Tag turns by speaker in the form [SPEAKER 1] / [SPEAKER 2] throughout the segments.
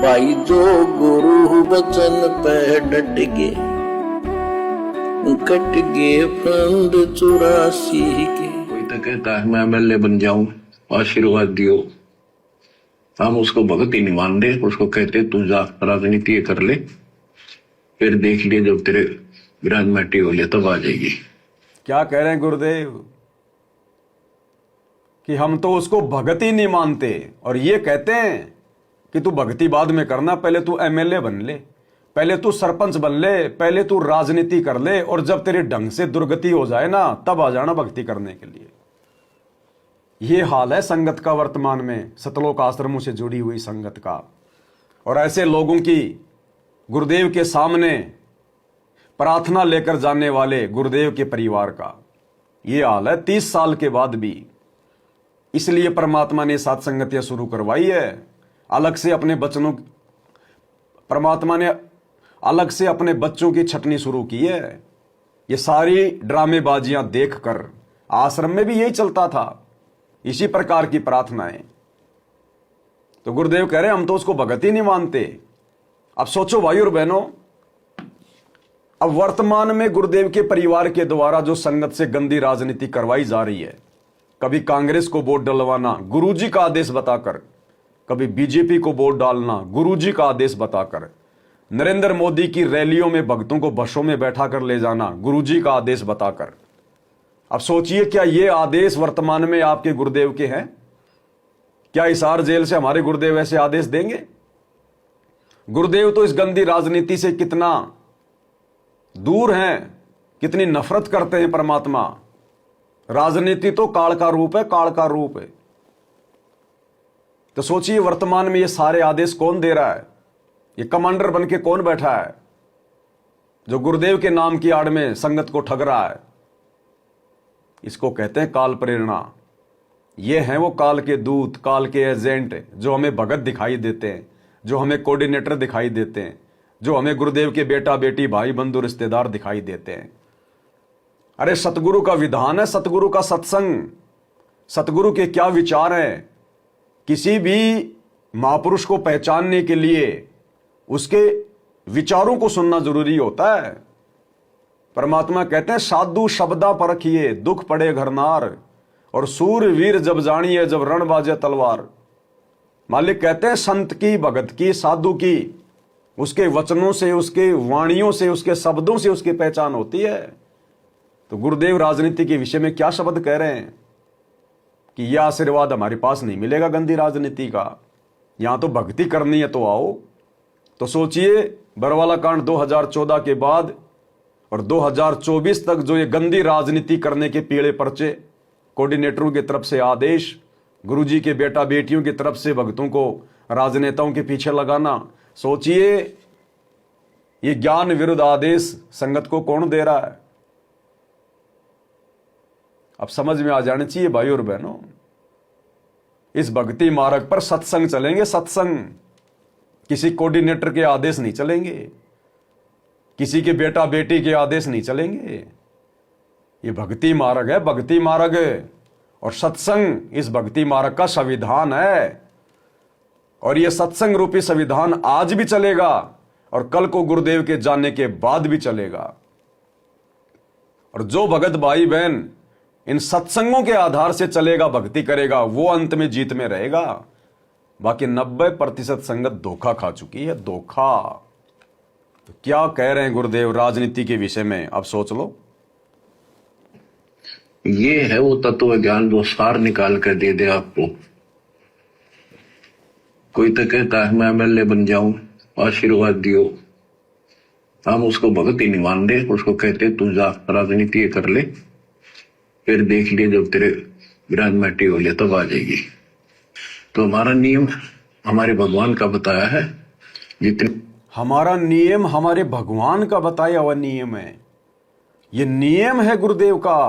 [SPEAKER 1] भाई जो गुरु वचन पे डट गए, कट गए फंद 84 के।
[SPEAKER 2] कोई तो कहता है मैं एमएलए बन जाऊं, आशीर्वाद दियो। हम उसको भगत ही नहीं मान रहे, उसको कहते तू जा राजनीति कर ले, फिर देख लिए जब तेरे ग्रेजुएटी हो लिया तब आ जाएगी।
[SPEAKER 3] क्या कह रहे हैं गुरुदेव कि हम तो उसको भगत ही नहीं मानते, और ये कहते हैं कि तू भक्ति बाद में करना, पहले तू एमएलए बन ले, पहले तू सरपंच बन ले, पहले तू राजनीति कर ले, और जब तेरे ढंग से दुर्गति हो जाए ना तब आ जाना भक्ति करने के लिए। ये हाल है संगत का वर्तमान में, सतलोक आश्रमों से जुड़ी हुई संगत का, और ऐसे लोगों की गुरुदेव के सामने प्रार्थना लेकर जाने वाले गुरुदेव के परिवार का ये हाल है 30 साल के बाद भी। इसलिए परमात्मा ने सत्संगतियां शुरू करवाई है, अलग से अपने बच्चों, परमात्मा ने अलग से अपने बच्चों की छटनी शुरू की है। ये सारी ड्रामेबाजियां देखकर आश्रम में भी यही चलता था, इसी प्रकार की प्रार्थनाएं। तो गुरुदेव कह रहे हम तो उसको भगत ही नहीं मानते। अब सोचो भाई और बहनों, अब वर्तमान में गुरुदेव के परिवार के द्वारा जो संगत से गंदी राजनीति करवाई जा रही है, कभी कांग्रेस को वोट डलवाना गुरुजी का आदेश बताकर, कभी बीजेपी को वोट डालना गुरुजी का आदेश बताकर, नरेंद्र मोदी की रैलियों में भक्तों को बसों में बैठा कर ले जाना गुरुजी का आदेश बताकर। अब सोचिए, क्या ये आदेश वर्तमान में आपके गुरुदेव के हैं? क्या हिसार जेल से हमारे गुरुदेव ऐसे आदेश देंगे? गुरुदेव तो इस गंदी राजनीति से कितना दूर हैं, कितनी नफरत करते हैं परमात्मा। राजनीति तो काल का रूप है, काल का रूप है। तो सोचिए वर्तमान में ये सारे आदेश कौन दे रहा है? ये कमांडर बन के कौन बैठा है जो गुरुदेव के नाम की आड़ में संगत को ठग रहा है? इसको कहते हैं काल प्रेरणा। ये हैं वो काल के दूत, काल के एजेंट, जो हमें भगत दिखाई देते हैं, जो हमें कोऑर्डिनेटर दिखाई देते हैं, जो हमें गुरुदेव के बेटा बेटी भाई बंधु रिश्तेदार दिखाई देते हैं। अरे सतगुरु का विधान है, सतगुरु का सत्संग, सतगुरु के क्या विचार हैं। किसी भी महापुरुष को पहचानने के लिए उसके विचारों को सुनना जरूरी होता है। परमात्मा कहते हैं साधु शब्दा परखिए, दुख पड़े घरनार, और सूर वीर जब जानिए जब रण बाजे तलवार। मालिक कहते हैं संत की, भगत की, साधु की, उसके वचनों से, उसके वाणियों से, उसके शब्दों से उसकी पहचान होती है। तो गुरुदेव राजनीति के विषय में क्या शब्द कह रहे हैं कि यह आशीर्वाद हमारे पास नहीं मिलेगा गंदी राजनीति का, यहां तो भक्ति करनी है तो आओ। तो सोचिए बरवाला कांड 2014 के बाद और 2024 तक जो ये गंदी राजनीति करने के पीड़े पर्चे, कोऑर्डिनेटरों की तरफ से आदेश, गुरुजी के बेटा बेटियों की तरफ से भक्तों को राजनेताओं के पीछे लगाना, सोचिए ये ज्ञान विरुद्ध आदेश संगत को कौन दे रहा है? अब समझ में आ जाने चाहिए भाई और बहनों, इस भक्ति मार्ग पर सत्संग चलेंगे, सत्संग, किसी कोऑर्डिनेटर के आदेश नहीं चलेंगे, किसी के बेटा बेटी के आदेश नहीं चलेंगे। ये भक्ति मार्ग है, भक्ति मार्ग, और सत्संग इस भक्ति मार्ग का संविधान है। और यह सत्संग रूपी संविधान आज भी चलेगा और कल को गुरुदेव के जाने के बाद भी चलेगा। और जो भगत भाई बहन इन सत्संगों के आधार से चलेगा, भक्ति करेगा, वो अंत में जीत में रहेगा। बाकी 90% संगत धोखा खा चुकी है, धोखा। तो क्या कह रहे हैं गुरुदेव राजनीति के विषय में? अब सोच लो।
[SPEAKER 2] ये है वो तत्व ज्ञान जो सार निकाल कर दे दे आपको। कोई तो कहता है मैं एमएलए बन जाऊं, आशीर्वाद दियो। हम उसको भगत ही नहीं मान रहे, उसको कहते तू जा राजनीति कर ले, फिर देख लिए जब तेरे ग्रेजुएटी हो लिया तब आ जाएगी। तो हमारा नियम हमारे भगवान का बताया है, जितने
[SPEAKER 3] हमारा नियम हमारे भगवान का बताया हुआ नियम है। ये नियम है गुरुदेव का,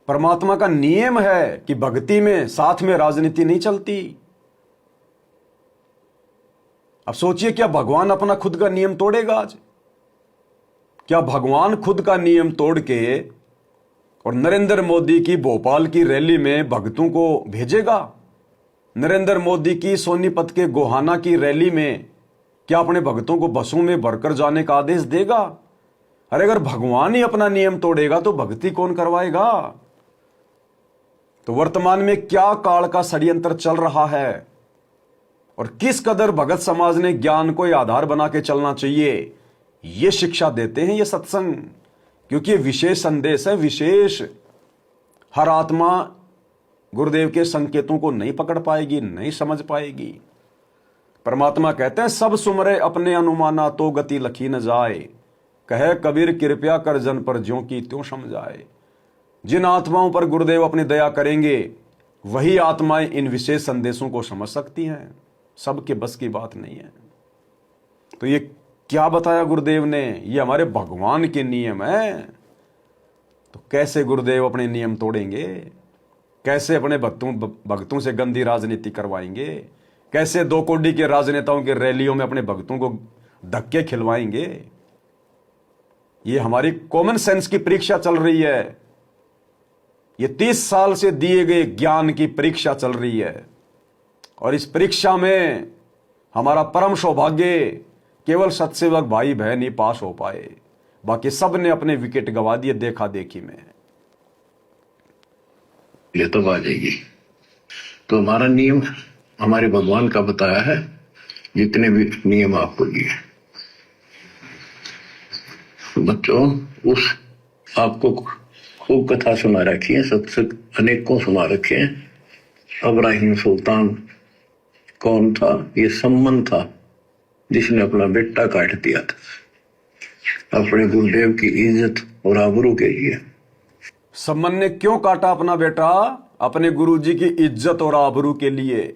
[SPEAKER 3] परमात्मा का नियम है कि भक्ति में साथ में राजनीति नहीं चलती। अब सोचिए, क्या भगवान अपना खुद का नियम तोड़ेगा आज? क्या भगवान खुद का नियम तोड़ के और नरेंद्र मोदी की भोपाल की रैली में भक्तों को भेजेगा? नरेंद्र मोदी की सोनीपत के गोहाना की रैली में क्या अपने भक्तों को बसों में भरकर जाने का आदेश देगा? अरे अगर भगवान ही अपना नियम तोड़ेगा तो भक्ति कौन करवाएगा? तो वर्तमान में क्या काल का षड्यंत्र चल रहा है और किस कदर भगत समाज ने ज्ञान को आधार बना के चलना चाहिए, ये शिक्षा देते हैं ये सत्संग। क्योंकि ये विशेष संदेश है, विशेष। हर आत्मा गुरुदेव के संकेतों को नहीं पकड़ पाएगी, नहीं समझ पाएगी। परमात्मा कहते हैं सब सुमरे अपने अनुमाना तो गति लखी न जाए, कहे कबीर कृपया कर जन पर ज्यों की त्यों समझाए। जिन आत्माओं पर गुरुदेव अपनी दया करेंगे वही आत्माएं इन विशेष संदेशों को समझ सकती हैं। सबके बस की बात नहीं है। तो ये क्या बताया गुरुदेव ने? ये हमारे भगवान के नियम है। तो कैसे गुरुदेव अपने नियम तोड़ेंगे? कैसे अपने भक्तों से गंदी राजनीति करवाएंगे? कैसे 2 कोड़ी के राजनेताओं के रैलियों में अपने भक्तों को धक्के खिलवाएंगे? ये हमारी कॉमन सेंस की परीक्षा चल रही है। ये 30 साल से दिए गए ज्ञान की परीक्षा चल रही है और इस परीक्षा में हमारा परम सौभाग्य केवल सत्सेवक भाई बहन ही पास हो पाए, बाकी सब ने अपने विकेट गंवा दिए देखा देखी में।
[SPEAKER 2] ये तो आ जाएगी। तो हमारा नियम हमारे भगवान का बताया है, जितने भी नियम आपको दिए बच्चों, उस आपको खूब कथा सुना रखी है, सत्संग अनेकों सुना रखे हैं। इब्राहिम सुल्तान कौन था? ये सम्मन था जिसने अपना बेटा काट दिया था अपने गुरुदेव की इज्जत और आबरू के लिए।
[SPEAKER 3] सम्मन ने क्यों काटा अपना बेटा? अपने गुरुजी की इज्जत और आबरू के लिए।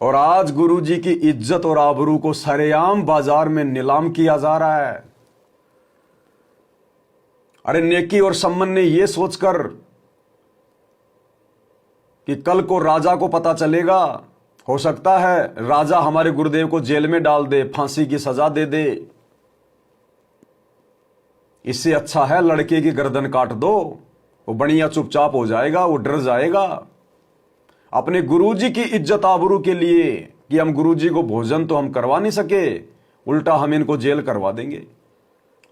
[SPEAKER 3] और आज गुरुजी की इज्जत और आबरू को सरेआम बाजार में नीलाम किया जा रहा है। अरे नेकी और सम्मन ने यह सोचकर कि कल को राजा को पता चलेगा, हो सकता है राजा हमारे गुरुदेव को जेल में डाल दे, फांसी की सजा दे दे, इससे अच्छा है लड़के की गर्दन काट दो, वो बढ़िया चुपचाप हो जाएगा, वो डर जाएगा। अपने गुरुजी की इज्जत आबरू के लिए कि हम गुरुजी को भोजन तो हम करवा नहीं सके, उल्टा हम इनको जेल करवा देंगे।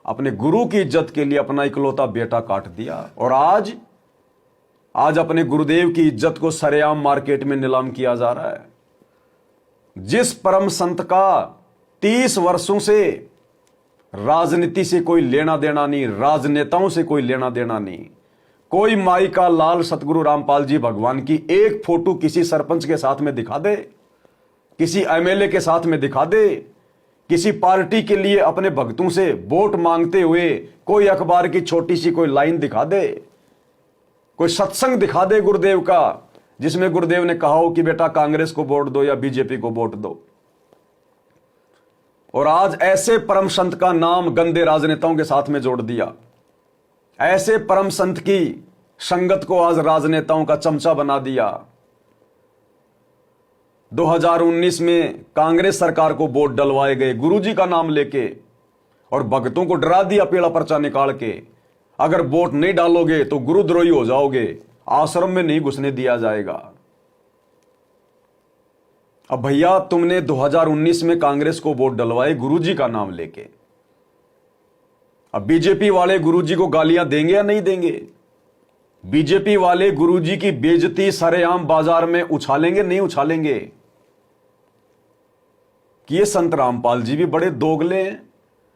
[SPEAKER 3] अपने गुरु की इज्जत के लिए अपना इकलौता बेटा काट दिया और आज अपने गुरुदेव की इज्जत को सरेआम मार्केट में नीलाम किया जा रहा है। जिस परम संत का 30 वर्षों से राजनीति से कोई लेना देना नहीं, राजनेताओं से कोई लेना देना नहीं, कोई माई का लाल सतगुरु रामपाल जी भगवान की एक फोटो किसी सरपंच के साथ में दिखा दे, किसी एमएलए के साथ में दिखा दे, किसी पार्टी के लिए अपने भक्तों से वोट मांगते हुए कोई अखबार की छोटी सी कोई लाइन दिखा दे, कोई सत्संग दिखा दे गुरुदेव का जिसमें गुरुदेव ने कहा हो कि बेटा कांग्रेस को वोट दो या बीजेपी को वोट दो। और आज ऐसे परम संत का नाम गंदे राजनेताओं के साथ में जोड़ दिया। ऐसे परम संत की संगत को आज राजनेताओं का चमचा बना दिया। 2019 में कांग्रेस सरकार को वोट डलवाए गए गुरुजी का नाम लेके और भक्तों को डरा दिया पीला पर्चा निकाल के, अगर वोट नहीं डालोगे तो गुरुद्रोही हो जाओगे, आश्रम में नहीं घुसने दिया जाएगा। अब भैया तुमने 2019 में कांग्रेस को वोट डलवाए गुरुजी का नाम लेके, अब बीजेपी वाले गुरुजी को गालियां देंगे या नहीं देंगे? बीजेपी वाले गुरुजी की बेइज्जती सरेआम बाजार में उछालेंगे नहीं उछालेंगे? कि ये संत रामपाल जी भी बड़े दोगले हैं।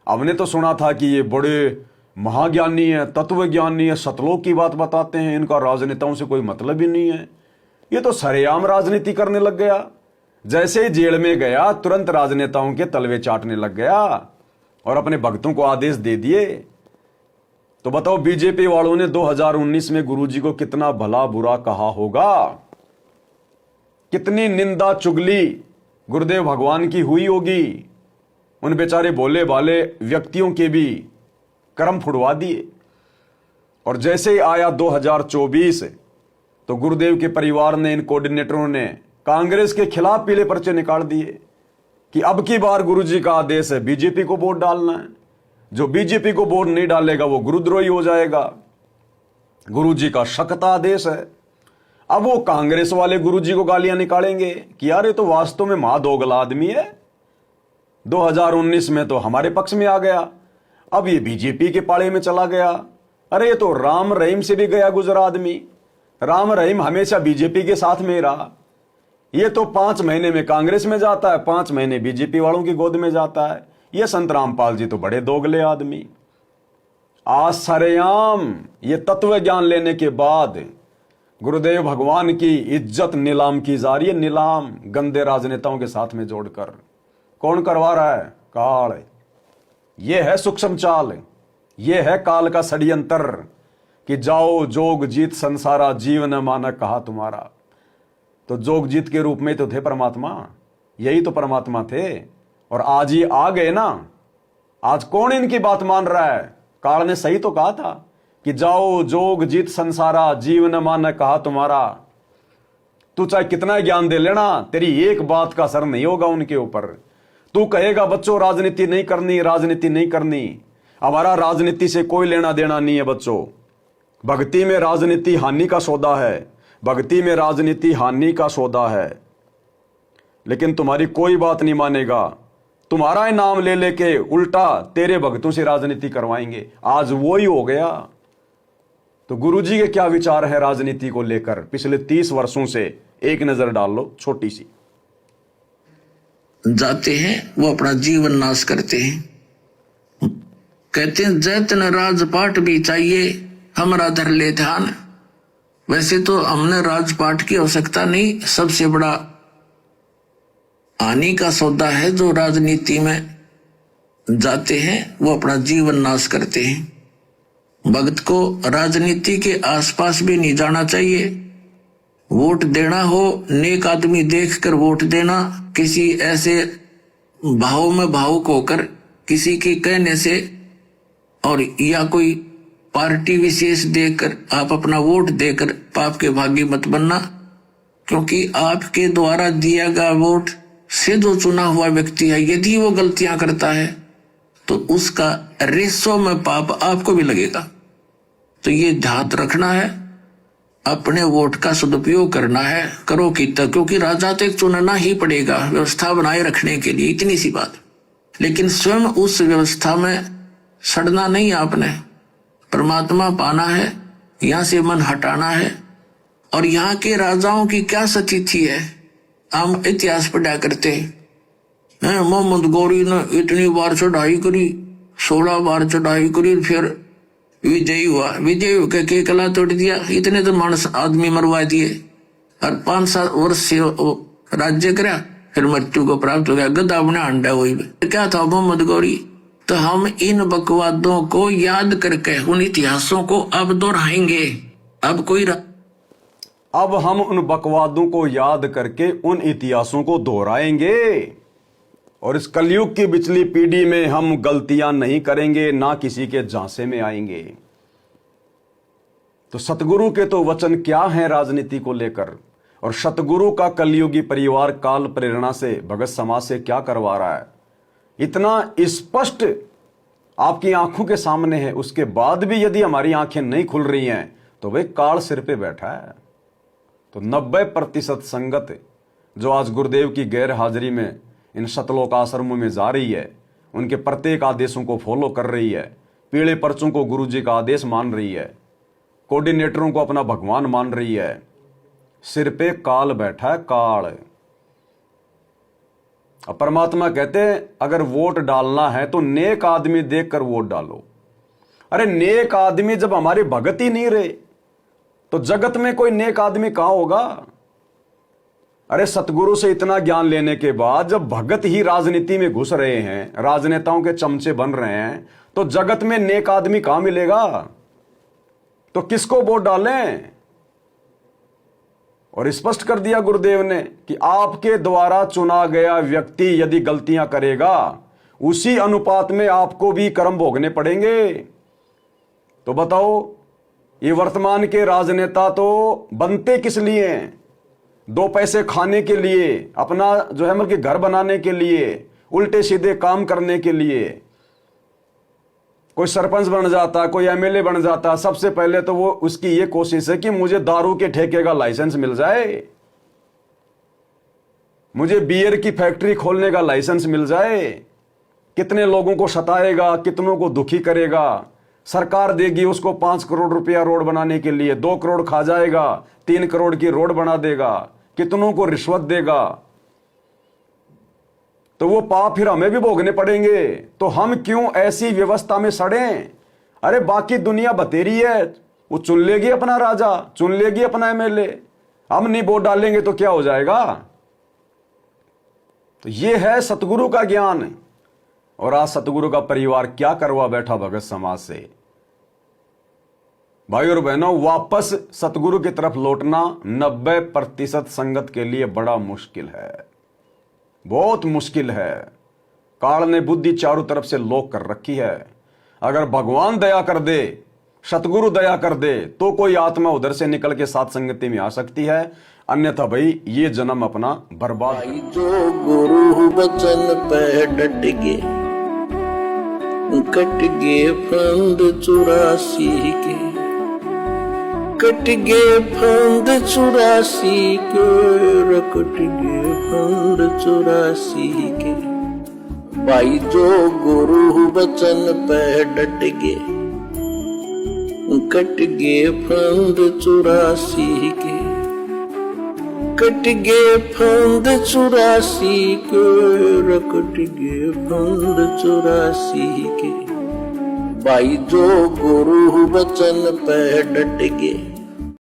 [SPEAKER 3] हमने तो सुना था कि ये बड़े महाज्ञानी है, तत्वज्ञानी है, सतलोक की बात बताते हैं, इनका राजनेताओं से कोई मतलब ही नहीं है। ये तो सरेआम राजनीति करने लग गया। जैसे ही जेल में गया तुरंत राजनेताओं के तलवे चाटने लग गया और अपने भक्तों को आदेश दे दिए। तो बताओ बीजेपी वालों ने 2019 में गुरुजी को कितना भला बुरा कहा होगा, कितनी निंदा चुगली गुरुदेव भगवान की हुई होगी। उन बेचारे भोले भाले व्यक्तियों के भी कर्म फुड़वा दिए। और जैसे ही आया 2024 तो गुरुदेव के परिवार ने, इन कोऑर्डिनेटरों ने कांग्रेस के खिलाफ पीले पर्चे निकाल दिए कि अब की बार गुरुजी का आदेश है बीजेपी को वोट डालना है, जो बीजेपी को वोट नहीं डालेगा वो गुरुद्रोही हो जाएगा। गुरुजी का सख्त आदेश है। अब वो कांग्रेस वाले गुरुजी को गालियां निकालेंगे कि यार ये तो वास्तव में महादोगला आदमी है, 2019 में तो हमारे पक्ष में आ गया, अब ये बीजेपी के पाले में चला गया। अरे ये तो राम रहीम से भी गया गुजरा आदमी, राम रहीम हमेशा बीजेपी के साथ में रहा, ये तो 5 महीने में कांग्रेस में जाता है, 5 महीने बीजेपी वालों की गोद में जाता है। ये संत रामपाल जी तो बड़े दोगले आदमी। आज सरेआम ये तत्व ज्ञान लेने के बाद गुरुदेव भगवान की इज्जत नीलाम की जा रही है, नीलाम गंदे राजनेताओं के साथ में जोड़कर। कौन करवा रहा है? काल। ये है सूक्ष्म चाल, ये है काल का षड्यंत्र कि जाओ जोग जीत संसारा, जीवन मानक कहा तुम्हारा। तो जोग जीत के रूप में तो थे परमात्मा, यही तो परमात्मा थे, और आज ही आ गए ना। आज कौन इनकी बात मान रहा है? काल ने सही तो कहा था कि जाओ जोग जीत संसारा, जीवन मानक कहा तुम्हारा। तू चाहे कितना ज्ञान दे लेना, तेरी एक बात का असर नहीं होगा उनके ऊपर। तू कहेगा बच्चों राजनीति नहीं करनी, राजनीति नहीं करनी, हमारा राजनीति से कोई लेना देना नहीं है बच्चों। भक्ति में राजनीति हानि का सौदा है, भक्ति में राजनीति हानि का सौदा है। लेकिन तुम्हारी कोई बात नहीं मानेगा, तुम्हारा ही नाम ले लेके उल्टा तेरे भक्तों से राजनीति करवाएंगे। आज वो ही हो गया। तो गुरुजी के क्या विचार है राजनीति को लेकर पिछले 30 वर्षों से, एक नजर डाल लो छोटी सी।
[SPEAKER 1] जाते हैं वो अपना जीवन नाश करते हैं, कहते हैं जैतन राजपाट भी चाहिए हमारा धर ले ध्यान। वैसे तो हमने राजपाट की आवश्यकता नहीं, सबसे बड़ा हानि का सौदा है जो राजनीति में जाते हैं वो अपना जीवन नाश करते हैं। भक्त को राजनीति के आसपास भी नहीं जाना चाहिए। वोट देना हो नेक आदमी देखकर वोट देना, किसी ऐसे भाव में भावुक होकर किसी के कहने से और या कोई पार्टी विशेष देखकर आप अपना वोट देकर पाप के भागी मत बनना, क्योंकि आपके द्वारा दिया गया वोट से जो चुना हुआ व्यक्ति है यदि वो गलतियां करता है तो उसका रेशो में पाप आपको भी लगेगा। तो ये ध्यान रखना है, अपने वोट का सदुपयोग करना है, करो कितना, क्योंकि राजा तो एक चुनना ही पड़ेगा व्यवस्था बनाए रखने के लिए, इतनी सी बात। लेकिन स्वयं उस व्यवस्था में सड़ना नहीं, आपने परमात्मा पाना है, यहां से मन हटाना है। और यहाँ के राजाओं की क्या स्थिति है, हम इतिहास पढ़ा करते हैं। मोहम्मद गौरी ने इतनी बार चढ़ाई करी, 16 बार चढ़ाई करी, फिर विजयी हुआ, विजय होकर के कला तोड़ दिया, इतने तो मानस आदमी मरवा दिए और 5-7 वर्ष से राज्य करा, फिर मृत्यु को प्राप्त हो गया, गधा अपने अंडा हुई। क्या था मोहम्मद गौरी? तो हम इन बकवादों को याद करके उन इतिहासों को अब दोहराएंगे।
[SPEAKER 3] अब हम उन बकवादों को याद करके उन इतिहासों को दोहराएंगे और इस कलयुग की पिछली पीढ़ी में हम गलतियां नहीं करेंगे, ना किसी के झांसे में आएंगे। तो सतगुरु के तो वचन क्या हैं राजनीति को लेकर, और सतगुरु का कलयुगी परिवार काल प्रेरणा से भगत समाज से क्या करवा रहा है, इतना स्पष्ट आपकी आंखों के सामने है। उसके बाद भी यदि हमारी आंखें नहीं खुल रही हैं तो वे काल सिर पे बैठा है। तो 90% संगत जो आज गुरुदेव की गैर हाजिरी में इन शतलोक आश्रमों में जा रही है, उनके प्रत्येक आदेशों को फॉलो कर रही है, पीले पर्चों को गुरुजी का आदेश मान रही है, कोऑर्डिनेटरों को अपना भगवान मान रही है, सिर पे काल बैठा है, काल। अब परमात्मा कहते हैं अगर वोट डालना है तो नेक आदमी देखकर वोट डालो। अरे नेक आदमी जब हमारे भगत ही नहीं रहे तो जगत में कोई नेक आदमी कहां होगा? अरे सतगुरु से इतना ज्ञान लेने के बाद जब भगत ही राजनीति में घुस रहे हैं, राजनेताओं के चमचे बन रहे हैं, तो जगत में नेक आदमी कहां मिलेगा? तो किसको वोट डालें? और स्पष्ट कर दिया गुरुदेव ने कि आपके द्वारा चुना गया व्यक्ति यदि गलतियां करेगा उसी अनुपात में आपको भी कर्म भोगने पड़ेंगे। तो बताओ, ये वर्तमान के राजनेता तो बनते किस लिए हैं? 2 पैसे खाने के लिए, अपना जो है मतलब कि घर बनाने के लिए, उल्टे सीधे काम करने के लिए। कोई सरपंच बन जाता, कोई एमएलए बन जाता, सबसे पहले तो वो उसकी ये कोशिश है कि मुझे दारू के ठेके का लाइसेंस मिल जाए, मुझे बियर की फैक्ट्री खोलने का लाइसेंस मिल जाए। कितने लोगों को सताएगा, कितनों को दुखी करेगा। सरकार देगी उसको 5 करोड़ रुपया रोड बनाने के लिए, 2 करोड़ खा जाएगा, 3 करोड़ की रोड बना देगा, कितनों को रिश्वत देगा। तो वो पाप फिर हमें भी भोगने पड़ेंगे। तो हम क्यों ऐसी व्यवस्था में सड़ें? अरे बाकी दुनिया बतेरी है, वो चुन लेगी अपना राजा, चुन लेगी अपना एमएलए, हम नहीं वोट डालेंगे तो क्या हो जाएगा? तो ये है सतगुरु का ज्ञान। और आज सतगुरु का परिवार क्या करवा बैठा भगत समाज से। भाई और बहनों, वापस सतगुरु की तरफ लौटना 90% संगत के लिए बड़ा मुश्किल है, बहुत मुश्किल है। काल ने बुद्धि चारों तरफ से लॉक कर रखी है। अगर भगवान दया कर दे, सतगुरु दया कर दे, तो कोई आत्मा उधर से निकल के साथ संगति में आ सकती है, अन्यथा भाई ये जन्म अपना बर्बाद।
[SPEAKER 1] भाई जो गुरु वचन पे डट गे, कट गे फंद 84 के, कट गे फंद 84 के, कट गे फंद 84 के। भाई जो गुरु वचन पे डट गे, कट गे फंद 84 के, कट गे फंद 84 के, कट गे फंद 84 के। भाई जो गुरु वचन पे डट गे,